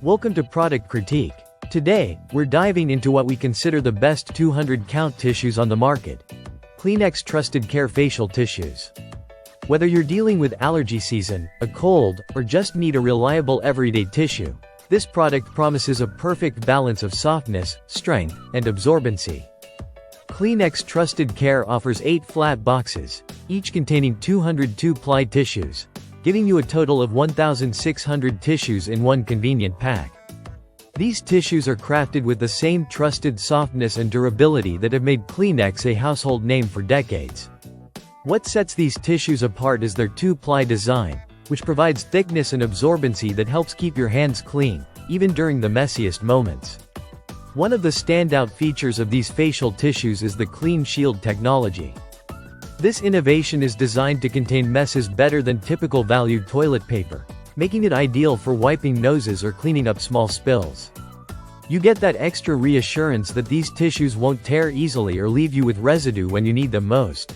Welcome to Product Critique. Today, we're diving into what we consider the best 200-count tissues on the market. Kleenex Trusted Care Facial Tissues. Whether you're dealing with allergy season, a cold, or just need a reliable everyday tissue, this product promises a perfect balance of softness, strength, and absorbency. Kleenex Trusted Care offers 8 flat boxes, each containing 202-ply tissues, giving you a total of 1,600 tissues in one convenient pack. These tissues are crafted with the same trusted softness and durability that have made Kleenex a household name for decades. What sets these tissues apart is their 2-ply design, which provides thickness and absorbency that helps keep your hands clean, even during the messiest moments. One of the standout features of these facial tissues is the Clean Shield technology. This innovation is designed to contain messes better than typical valued toilet paper, making it ideal for wiping noses or cleaning up small spills. You get that extra reassurance that these tissues won't tear easily or leave you with residue when you need them most.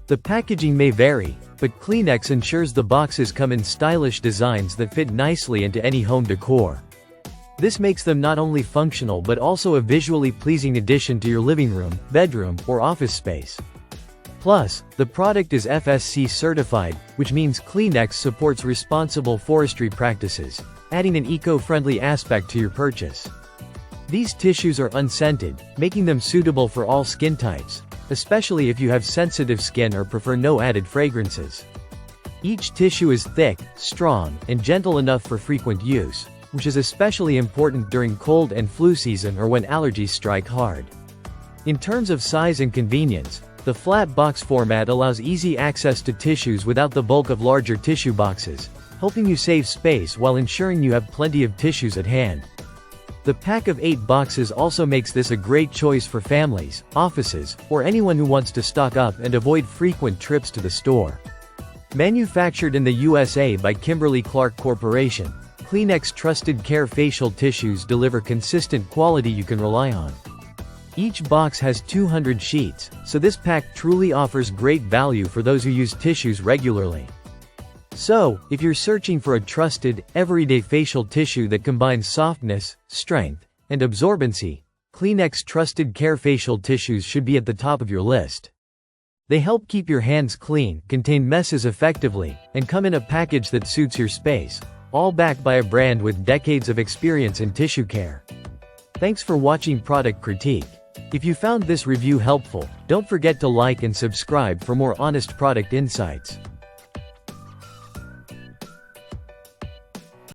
The packaging may vary, but Kleenex ensures the boxes come in stylish designs that fit nicely into any home decor. This makes them not only functional but also a visually pleasing addition to your living room, bedroom, or office space. Plus, the product is FSC certified, which means Kleenex supports responsible forestry practices, adding an eco-friendly aspect to your purchase. These tissues are unscented, making them suitable for all skin types, especially if you have sensitive skin or prefer no added fragrances. Each tissue is thick, strong, and gentle enough for frequent use, which is especially important during cold and flu season or when allergies strike hard. In terms of size and convenience, the flat box format allows easy access to tissues without the bulk of larger tissue boxes, helping you save space while ensuring you have plenty of tissues at hand. The pack of 8 boxes also makes this a great choice for families, offices, or anyone who wants to stock up and avoid frequent trips to the store. Manufactured in the USA by Kimberly-Clark Corporation, Kleenex Trusted Care Facial Tissues deliver consistent quality you can rely on. Each box has 200 sheets, so this pack truly offers great value for those who use tissues regularly. So, if you're searching for a trusted, everyday facial tissue that combines softness, strength, and absorbency, Kleenex Trusted Care Facial Tissues should be at the top of your list. They help keep your hands clean, contain messes effectively, and come in a package that suits your space, all backed by a brand with decades of experience in tissue care. Thanks for watching Product Critique. If you found this review helpful, don't forget to like and subscribe for more honest product insights.